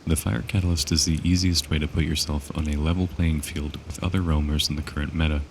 The Fire Catalyst is the easiest way to put yourself on a level playing field with other roamers in the current meta.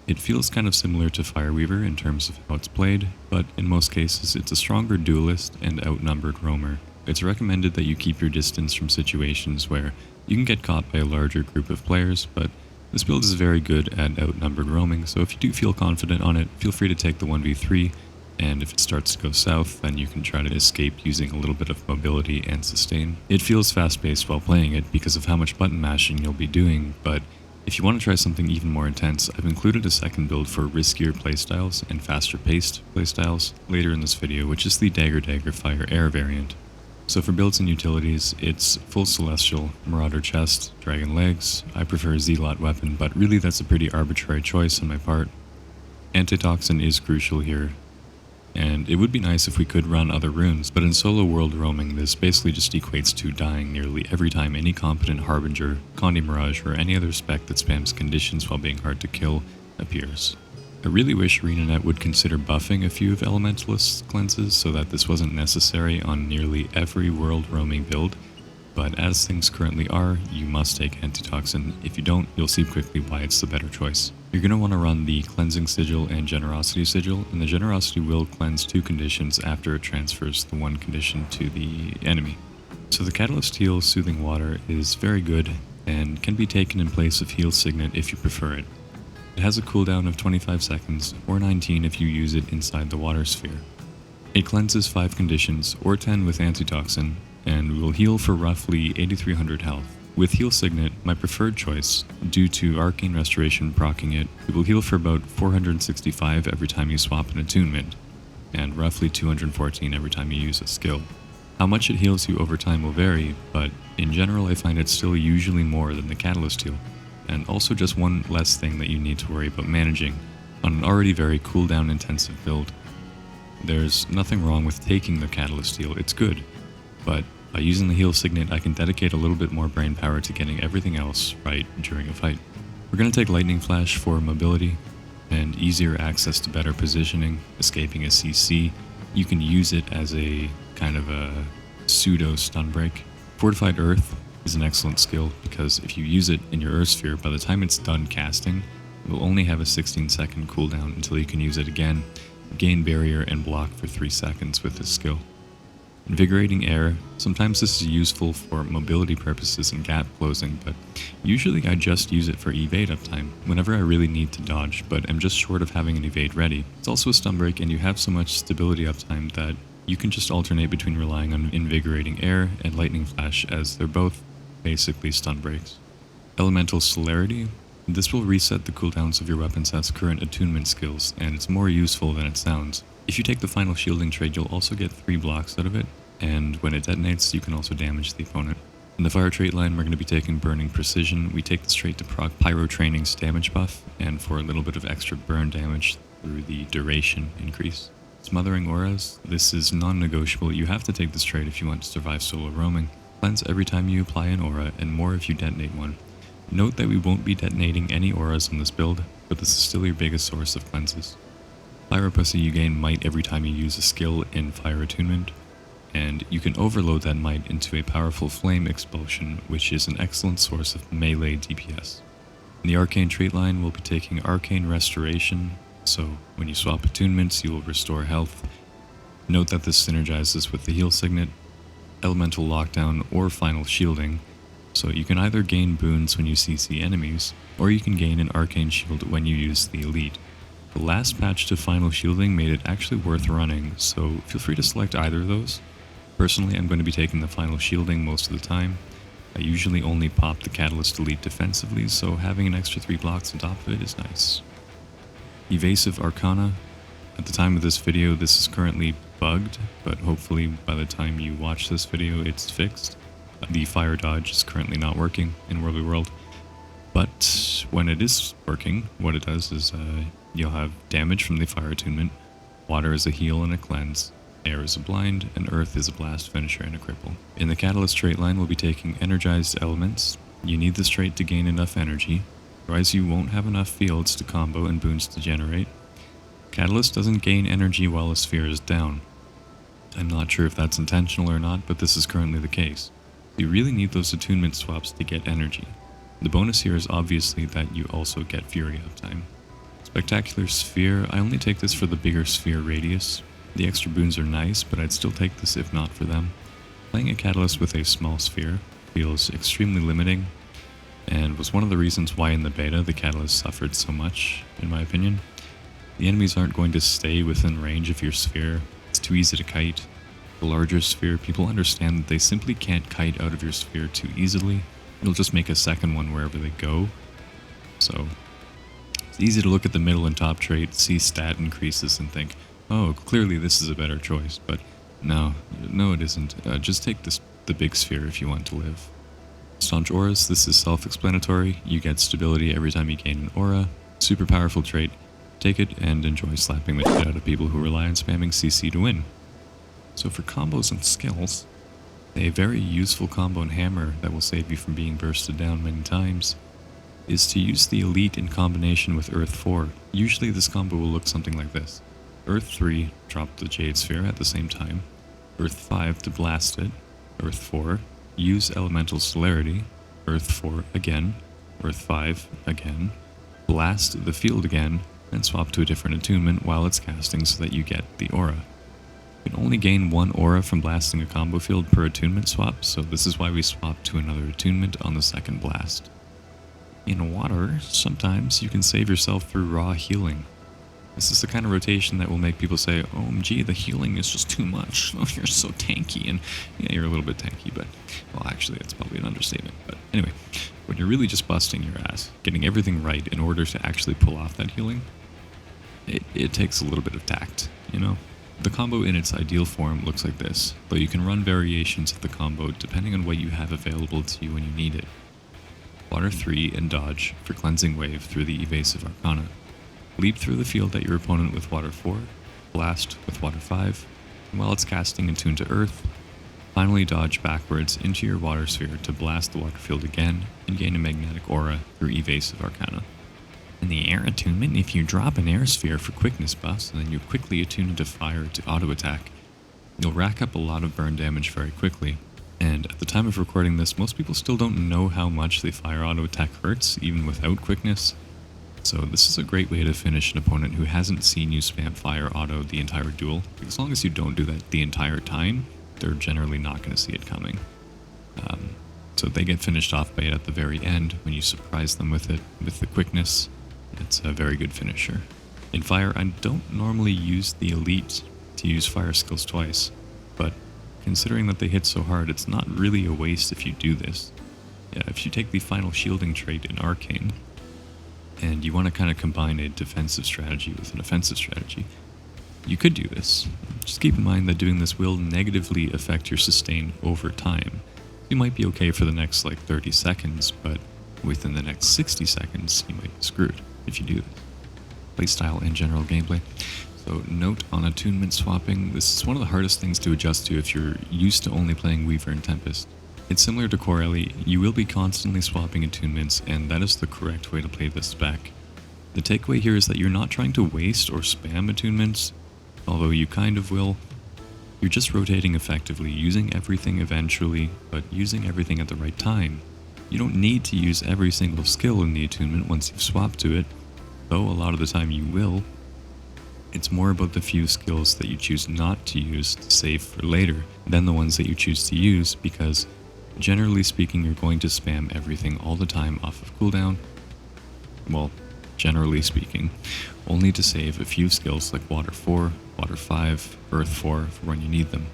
It feels kind of similar to Fireweaver in terms of how it's played, but in most cases it's a stronger duelist and outnumbered roamer. It's recommended that you keep your distance from situations where you can get caught by a larger group of players, but this build is very good at outnumbered roaming, so if you do feel confident on it, feel free to take the 1v3, and if it starts to go south, then you can try to escape using a little bit of mobility and sustain. It feels fast-paced while playing it because of how much button mashing you'll be doing, but if you want to try something even more intense, I've included a second build for riskier playstyles and faster-paced playstyles later in this video, which is the Dagger Fire Air variant. So for builds and utilities, it's full Celestial, Marauder chest, Dragon legs. I prefer Zealot weapon, but really that's a pretty arbitrary choice on my part. Antitoxin is crucial here, and it would be nice if we could run other runes, but in solo world roaming this basically just equates to dying nearly every time any competent Harbinger, Condi Mirage, or any other spec that spams conditions while being hard to kill appears. I really wish ArenaNet would consider buffing a few of Elementalist's cleanses so that this wasn't necessary on nearly every world roaming build, but as things currently are, you must take Antitoxin. If you don't, you'll see quickly why it's the better choice. You're going to want to run the Cleansing Sigil and Generosity Sigil, and the Generosity will cleanse 2 conditions after it transfers the 1 condition to the enemy. So the Catalyst Heal Soothing Water is very good, and can be taken in place of Heal Signet if you prefer it. It has a cooldown of 25 seconds, or 19 if you use it inside the water sphere. It cleanses 5 conditions, or 10 with Antitoxin, and will heal for roughly 8300 health. With Heal Signet, my preferred choice, due to Arcane Restoration proccing it, it will heal for about 465 every time you swap an attunement, and roughly 214 every time you use a skill. How much it heals you over time will vary, but in general I find it still usually more than the Catalyst heal, and also just one less thing that you need to worry about managing on an already very cooldown intensive build. There's nothing wrong with taking the Catalyst heal, it's good, but by using the Heal Signet, I can dedicate a little bit more brain power to getting everything else right during a fight. We're going to take Lightning Flash for mobility and easier access to better positioning, escaping a CC. You can use it as a kind of a pseudo stun break. Fortified Earth is an excellent skill because if you use it in your Earth Sphere, by the time it's done casting, it will only have a 16-second cooldown until you can use it again, gain barrier, and block for 3 seconds with this skill. Invigorating Air, sometimes this is useful for mobility purposes and gap closing, but usually I just use it for evade uptime, whenever I really need to dodge, but am just short of having an evade ready. It's also a stun break, and you have so much stability uptime that you can just alternate between relying on Invigorating Air and Lightning Flash, as they're both basically stun breaks. Elemental Celerity, this will reset the cooldowns of your weapon set's current attunement skills, and it's more useful than it sounds. If you take the final shielding trade, you'll also get 3 blocks out of it, and when it detonates, you can also damage the opponent. In the fire trait line, we're going to be taking Burning Precision. We take this trait to proc Pyro Training's damage buff, and for a little bit of extra burn damage through the duration increase. Smothering Auras, this is non-negotiable. You have to take this trait if you want to survive solo roaming. Cleanse every time you apply an aura, and more if you detonate one. Note that we won't be detonating any auras on this build, but this is still your biggest source of cleanses. Pyro Pussy, you gain might every time you use a skill in Fire Attunement, and you can overload that might into a powerful Flame Expulsion, which is an excellent source of melee DPS. In the Arcane trait line, we'll be taking Arcane Restoration, so when you swap attunements, you will restore health. Note that this synergizes with the Heal Signet, Elemental Lockdown, or Final Shielding, so you can either gain boons when you CC enemies, or you can gain an Arcane Shield when you use the Elite. The last patch to Final Shielding made it actually worth running, so feel free to select either of those. Personally, I'm going to be taking the Final Shielding most of the time. I usually only pop the Catalyst Elite defensively, so having an extra 3 blocks on top of it is nice. Evasive Arcana. At the time of this video, this is currently bugged, but hopefully by the time you watch this video, it's fixed. The Fire Dodge is currently not working in World v World, but when it is working, what it does is you'll have damage from the Fire Attunement, Water is a heal and a cleanse, Air is a blind, and Earth is a blast finisher and a cripple. In the Catalyst trait line, we'll be taking Energized Elements. You need this trait to gain enough energy, otherwise you won't have enough fields to combo and boons to generate. Catalyst doesn't gain energy while a sphere is down. I'm not sure if that's intentional or not, but this is currently the case. You really need those attunement swaps to get energy. The bonus here is obviously that you also get Fury uptime. Spectacular Sphere, I only take this for the bigger sphere radius. The extra boons are nice, but I'd still take this if not for them. Playing a Catalyst with a small sphere feels extremely limiting, and was one of the reasons why in the beta the Catalyst suffered so much, in my opinion. The enemies aren't going to stay within range of your sphere. It's too easy to kite. The larger sphere, people understand that they simply can't kite out of your sphere too easily. It'll just make a second one wherever they go. So it's easy to look at the middle and top trait, see stat increases, and think, oh, clearly this is a better choice. But no it isn't. Just take the big sphere if you want to live. Staunch Auras, this is self-explanatory. You get stability every time you gain an aura. Super powerful trait. Take it and enjoy slapping the shit out of people who rely on spamming CC to win. So for combos and skills, a very useful combo and hammer that will save you from being bursted down many times is to use the Elite in combination with Earth 4. Usually this combo will look something like this. Earth 3, drop the Jade Sphere at the same time. Earth 5 to blast it. Earth 4, use Elemental Celerity. Earth 4 again. Earth 5 again. Blast the field again, and swap to a different attunement while it's casting so that you get the aura. You can only gain one aura from blasting a combo field per attunement swap, so this is why we swap to another attunement on the second blast. In water, sometimes you can save yourself through raw healing. This is the kind of rotation that will make people say, OMG, the healing is just too much. Oh, you're so tanky. And yeah, you're a little bit tanky, but, well, actually, that's probably an understatement. But anyway, when you're really just busting your ass, getting everything right in order to actually pull off that healing, it takes a little bit of tact, you know? The combo in its ideal form looks like this, but you can run variations of the combo depending on what you have available to you when you need it. Water 3 and dodge for Cleansing Wave through the Evasive Arcana. Leap through the field at your opponent with Water 4, blast with Water 5, and while it's casting attune to Earth, finally dodge backwards into your Water Sphere to blast the water field again and gain a Magnetic Aura through Evasive Arcana. In the Air Attunement, if you drop an Air Sphere for quickness buffs and then you quickly attune into Fire to auto-attack, you'll rack up a lot of burn damage very quickly. And at the time of recording this, most people still don't know how much the Fire auto-attack hurts, even without quickness. So this is a great way to finish an opponent who hasn't seen you spam Fire auto the entire duel. As long as you don't do that the entire time, they're generally not going to see it coming. So they get finished off by it at the very end when you surprise them with it, with the quickness. It's a very good finisher. In Fire, I don't normally use the Elite to use Fire skills twice, but considering that they hit so hard, it's not really a waste if you do this. Yeah, if you take the final shielding trait in Arcane, and you want to kind of combine a defensive strategy with an offensive strategy, you could do this. Just keep in mind that doing this will negatively affect your sustain over time. You might be okay for the next 30 seconds, but within the next 60 seconds, you might be screwed if you do this. Playstyle and general gameplay. So note on attunement swapping, this is one of the hardest things to adjust to if you're used to only playing Weaver and Tempest. It's similar to Core Ellie, you will be constantly swapping attunements, and that is the correct way to play this spec. The takeaway here is that you're not trying to waste or spam attunements, although you kind of will. You're just rotating effectively, using everything eventually, but using everything at the right time. You don't need to use every single skill in the attunement once you've swapped to it, though a lot of the time you will. It's more about the few skills that you choose not to use to save for later than the ones that you choose to use, because generally speaking you're going to spam everything all the time off of cooldown. Well, generally speaking, only to save a few skills like Water 4, Water 5, Earth 4 for when you need them.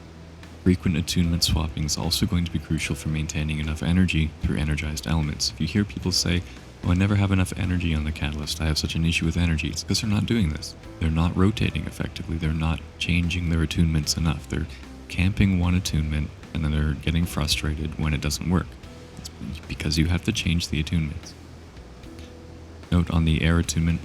Frequent attunement swapping is also going to be crucial for maintaining enough energy through energized elements. If you hear people say, oh, I never have enough energy on the Catalyst, I have such an issue with energy, it's because they're not doing this. They're not rotating effectively, they're not changing their attunements enough. They're camping one attunement and then they're getting frustrated when it doesn't work. It's because you have to change the attunements. Note on the Air attunement,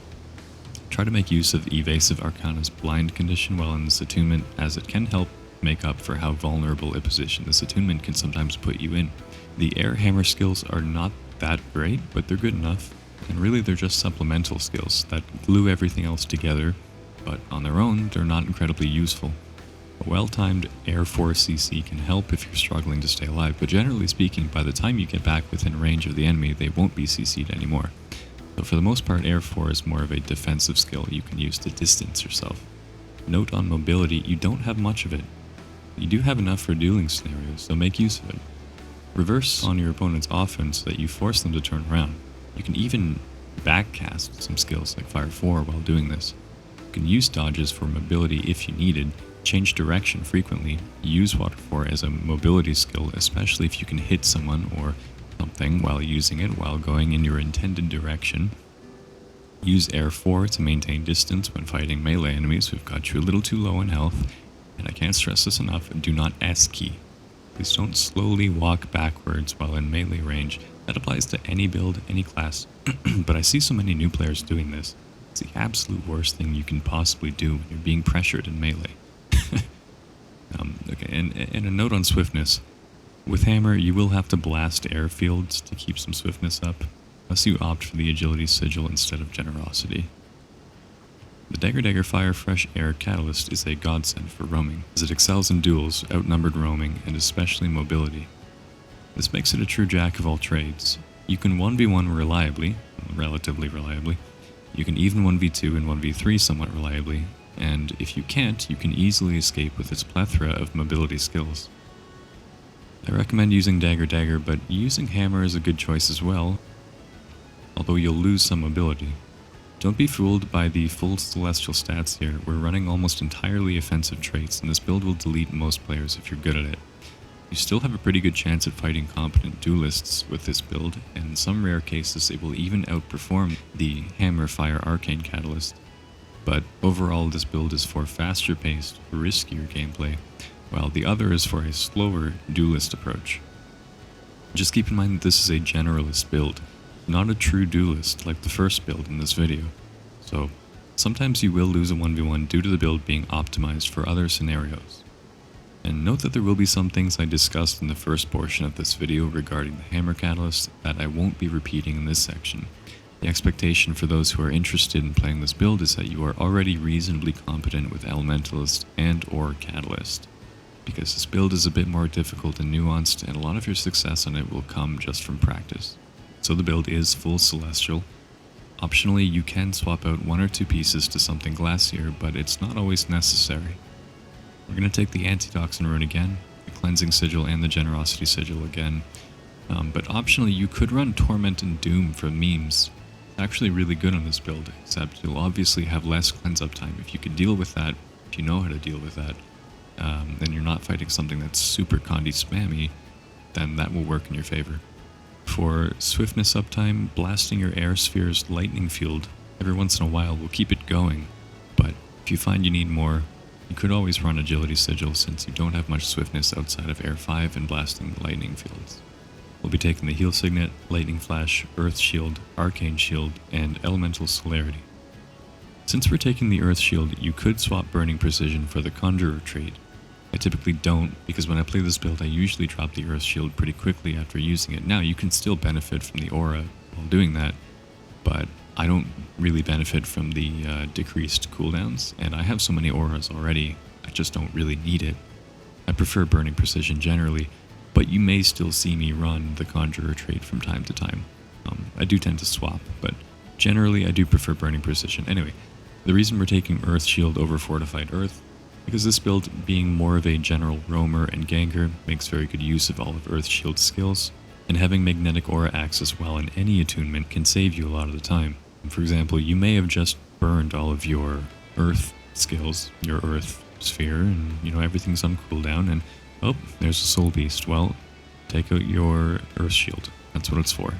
try to make use of Evasive Arcana's blind condition while in this attunement, as it can help make up for how vulnerable a position this attunement can sometimes put you in. The Air Hammer skills are not that great, but they're good enough, and really they're just supplemental skills that glue everything else together, but on their own they're not incredibly useful. A well-timed Air 4 CC can help if you're struggling to stay alive, but generally speaking, by the time you get back within range of the enemy, they won't be CC'd anymore. So for the most part, Air 4 is more of a defensive skill you can use to distance yourself. Note on mobility, you don't have much of it. You do have enough for dueling scenarios, so make use of it. Reverse on your opponent's offense so that you force them to turn around. You can even backcast some skills like Fire 4 while doing this. You can use dodges for mobility if you needed, change direction frequently, use Water 4 as a mobility skill, especially if you can hit someone or something while using it while going in your intended direction. Use Air 4 to maintain distance when fighting melee enemies who've got you a little too low in health. And I can't stress this enough, do not S key. Please don't slowly walk backwards while in melee range. That applies to any build, any class, but I see so many new players doing this. It's the absolute worst thing you can possibly do when you're being pressured in melee. Okay, and a note on swiftness. With Hammer, you will have to blast airfields to keep some swiftness up, unless you opt for the Agility Sigil instead of Generosity. The Dagger Fire Fresh Air Catalyst is a godsend for roaming, as it excels in duels, outnumbered roaming, and especially mobility. This makes it a true jack of all trades. You can 1v1 reliably, relatively reliably. You can even 1v2 and 1v3 somewhat reliably, and if you can't, you can easily escape with its plethora of mobility skills. I recommend using Dagger, but using Hammer is a good choice as well, although you'll lose some mobility. Don't be fooled by the full Celestial stats here. We're running almost entirely offensive traits, and this build will delete most players if you're good at it. You still have a pretty good chance at fighting competent duelists with this build, and in some rare cases it will even outperform the Hammer Fire Arcane Catalyst. But overall this build is for faster paced, riskier gameplay, while the other is for a slower duelist approach. Just keep in mind that this is a generalist build, not a true duelist like the first build in this video. So sometimes you will lose a 1v1 due to the build being optimized for other scenarios. And note that there will be some things I discussed in the first portion of this video regarding the Hammer Catalyst that I won't be repeating in this section. The expectation for those who are interested in playing this build is that you are already reasonably competent with Elementalist and or Catalyst, because this build is a bit more difficult and nuanced, and a lot of your success on it will come just from practice. So the build is full Celestial. Optionally, you can swap out one or two pieces to something Glacier, but it's not always necessary. We're going to take the Antitoxin Rune again, the Cleansing Sigil and the Generosity Sigil again, but optionally you could run Torment and Doom for memes. It's actually really good on this build, except you'll obviously have less cleanse up time. If you can deal with that, if you know how to deal with that, then you're not fighting something that's super condi spammy, then that will work in your favor. For swiftness uptime, blasting your air sphere's lightning field every once in a while will keep it going, but if you find you need more, you could always run Agility Sigil since you don't have much swiftness outside of Air 5 and blasting lightning fields. We'll be taking the Heal Signet, Lightning Flash, Earth Shield, Arcane Shield, and Elemental Celerity. Since we're taking the Earth Shield, you could swap Burning Precision for the Conjurer trait. I typically don't, because when I play this build I usually drop the Earth Shield pretty quickly after using it. Now you can still benefit from the aura while doing that, but I don't really benefit from the decreased cooldowns, and I have so many auras already, I just don't really need it. I prefer Burning Precision generally, but you may still see me run the Conjurer trait from time to time. I do tend to swap, but generally I do prefer Burning Precision. Anyway, the reason we're taking Earth Shield over Fortified Earth, because this build, being more of a general roamer and ganker, makes very good use of all of Earth Shield's skills, and having Magnetic Aura access while in any attunement can save you a lot of the time. For example, you may have just burned all of your Earth skills, your Earth sphere, and everything's on cooldown, and oh, there's a Soul Beast. Well, take out your Earth Shield. That's what it's for.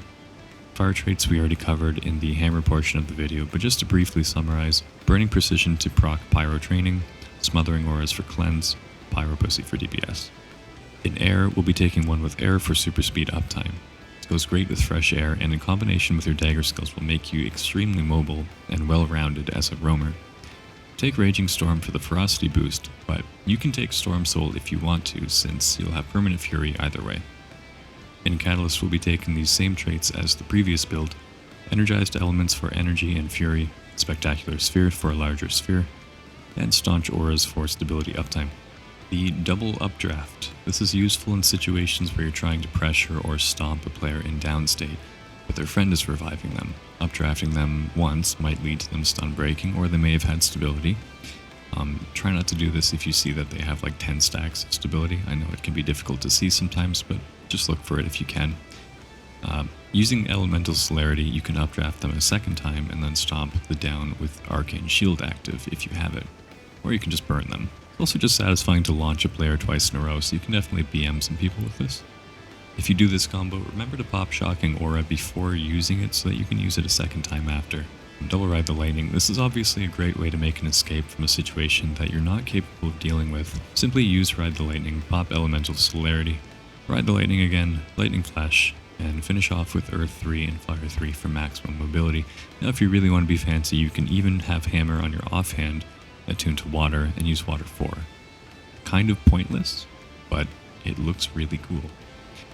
Fire traits we already covered in the Hammer portion of the video, but just to briefly summarize, Burning Precision to proc Pyro Training, Smothering Auras for Cleanse, Pyro Pussy for DPS. In Air, we'll be taking one with Air for super speed uptime. This goes great with Fresh Air, and in combination with your Dagger skills will make you extremely mobile and well-rounded as a roamer. Take Raging Storm for the Ferocity boost, but you can take Storm Soul if you want to, since you'll have Permanent Fury either way. In Catalyst, we'll be taking these same traits as the previous build: Energized Elements for Energy and Fury, Spectacular Sphere for a larger sphere, and Staunch Auras for stability uptime. The double updraft. This is useful in situations where you're trying to pressure or stomp a player in down state, but their friend is reviving them. Updrafting them once might lead to them stun breaking, or they may have had stability. Try not to do this if you see that they have like 10 stacks of stability. I know it can be difficult to see sometimes, but just look for it if you can. Using Elemental Celerity, you can updraft them a second time and then stomp the down with Arcane Shield active if you have it. Or you can just burn them. It's also just satisfying to launch a player twice in a row, so you can definitely BM some people with this. If you do this combo, remember to pop Shocking Aura before using it so that you can use it a second time after. Double Ride the Lightning. This is obviously a great way to make an escape from a situation that you're not capable of dealing with. Simply use Ride the Lightning, pop Elemental Celerity, Ride the Lightning again, Lightning Flash, and finish off with Earth 3 and Fire 3 for maximum mobility. Now if you really want to be fancy, you can even have Hammer on your offhand attuned to Water and use Water 4. Kind of pointless, but it looks really cool.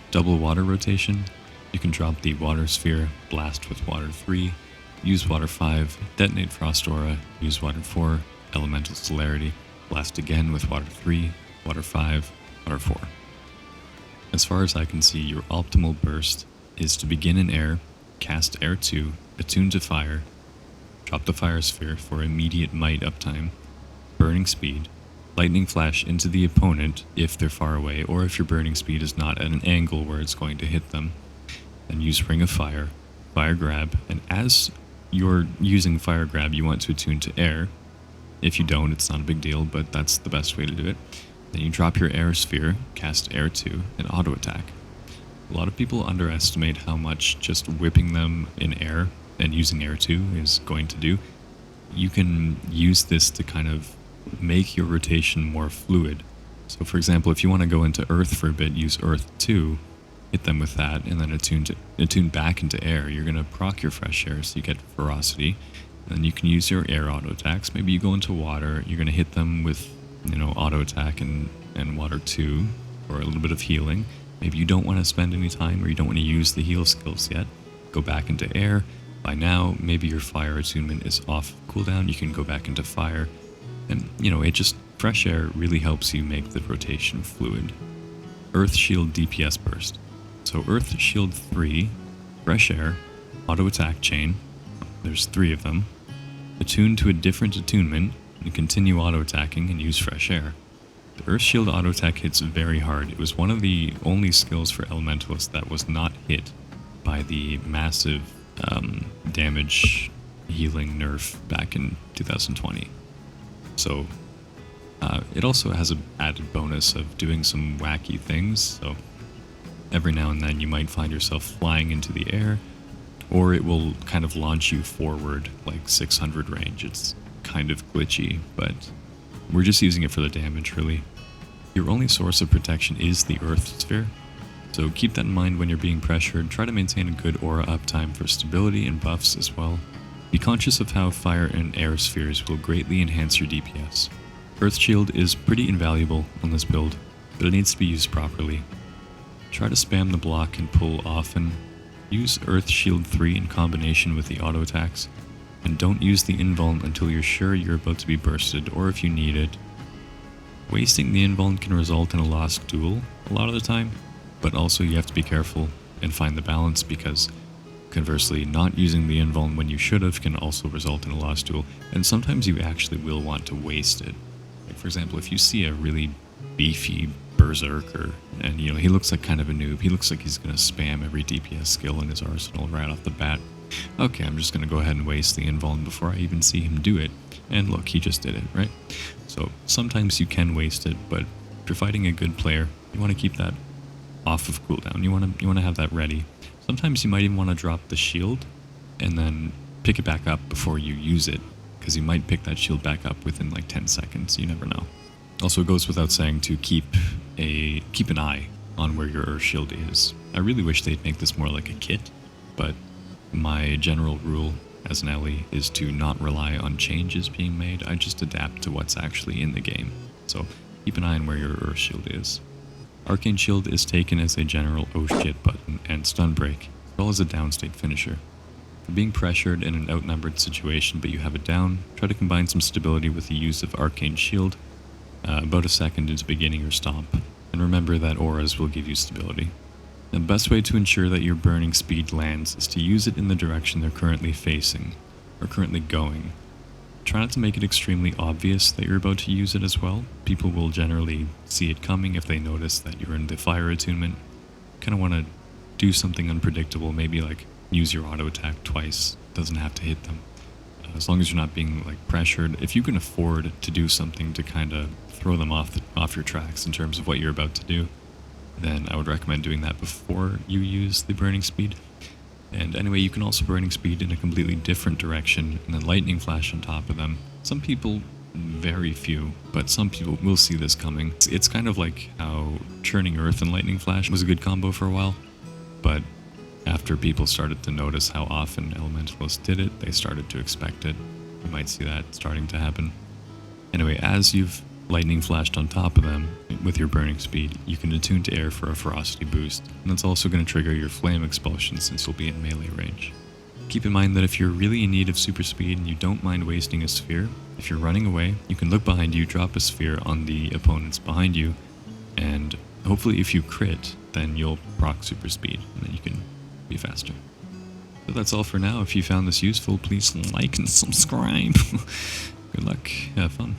Double Water Rotation. You can drop the Water Sphere, blast with Water 3, use Water 5, detonate Frost Aura, use Water 4, Elemental Celerity, blast again with Water 3, Water 5, Water 4. As far as I can see, your optimal burst is to begin in air, cast Air 2, attune to fire, drop the Fire Sphere for immediate might uptime, burning speed, lightning flash into the opponent if they're far away, or if your burning speed is not at an angle where it's going to hit them, then use Ring of Fire, Fire Grab, and as you're using Fire Grab, you want to attune to air. If you don't, it's not a big deal, but that's the best way to do it. Then you drop your Air Sphere, cast Air 2, and auto attack. A lot of people underestimate how much just whipping them in air and using Air 2 is going to do. You can use this to kind of make your rotation more fluid. So for example, if you want to go into Earth for a bit, use Earth 2, hit them with that, and then attune back into air. You're going to proc your Fresh Air so you get Ferocity. And then you can use your air auto attacks. Maybe you go into water, you're going to hit them with, auto attack and Water 2 for a little bit of healing. Maybe you don't want to spend any time or you don't want to use the heal skills yet. Go back into air. By now, maybe your fire attunement is off cooldown. You can go back into fire. And, Fresh Air really helps you make the rotation fluid. Earth Shield DPS Burst. So Earth Shield 3, Fresh Air, Auto Attack Chain. There's 3 of them. Attune to a different attunement and continue auto attacking and use Fresh Air. The Earth Shield auto attack hits very hard. It was one of the only skills for Elementalist that was not hit by the massive damage healing nerf back in 2020. So it also has an added bonus of doing some wacky things. So every now and then you might find yourself flying into the air, or it will kind of launch you forward like 600 range. It's kind of glitchy, but we're just using it for the damage, really. Your only source of protection is the Earth Sphere, so keep that in mind when you're being pressured. Try to maintain a good aura uptime for stability and buffs as well. Be conscious of how fire and air spheres will greatly enhance your DPS. Earth Shield is pretty invaluable on this build, but it needs to be used properly. Try to spam the block and pull often. Use Earth Shield 3 in combination with the auto attacks, and don't use the invuln until you're sure you're about to be bursted or if you need it. Wasting the invuln can result in a lost duel a lot of the time, but also you have to be careful and find the balance, because conversely, not using the invuln when you should have can also result in a lost duel, and sometimes you actually will want to waste it. Like for example, if you see a really beefy berserker and he looks like kind of a noob, he looks like he's going to spam every DPS skill in his arsenal right off the bat. Okay, I'm just going to go ahead and waste the invuln before I even see him do it. And look, he just did it, right? So sometimes you can waste it, but if you're fighting a good player, you want to keep that off of cooldown. You want to have that ready. Sometimes you might even want to drop the shield and then pick it back up before you use it, because you might pick that shield back up within like 10 seconds. You never know. Also, it goes without saying to keep an eye on where your Earth Shield is. I really wish they'd make this more like a kit, but my general rule as an Ellie is to not rely on changes being made. I just adapt to what's actually in the game. So keep an eye on where your Earth Shield is. Arcane Shield is taken as a general oh shit button and stun break, as well as a downstate finisher. For being pressured in an outnumbered situation but you have it down, try to combine some stability with the use of Arcane Shield. about a second into beginning your stomp. And remember that auras will give you stability. The best way to ensure that your burning speed lands is to use it in the direction they're currently facing, or currently going. Try not to make it extremely obvious that you're about to use it as well. People will generally see it coming if they notice that you're in the fire attunement. Kind of want to do something unpredictable, maybe like use your auto attack twice. Doesn't have to hit them. As long as you're not being like pressured. If you can afford to do something to kind of throw them off your tracks in terms of what you're about to do, then I would recommend doing that before you use the burning speed. And anyway, you can also burning speed in a completely different direction and then lightning flash on top of them. Some people, very few, but some people will see this coming. It's kind of like how churning earth and lightning flash was a good combo for a while, but after people started to notice how often Elementalist did it, they started to expect it. You might see that starting to happen. Anyway, as you've lightning flashed on top of them with your burning speed, you can attune to air for a ferocity boost, and that's also going to trigger your flame expulsion since you'll be in melee range. Keep in mind that if you're really in need of super speed and you don't mind wasting a sphere, if you're running away, you can look behind you, drop a sphere on the opponents behind you, and hopefully if you crit, then you'll proc super speed, and then you can be faster. So that's all for now. If you found this useful, please like and subscribe. Good luck, have fun.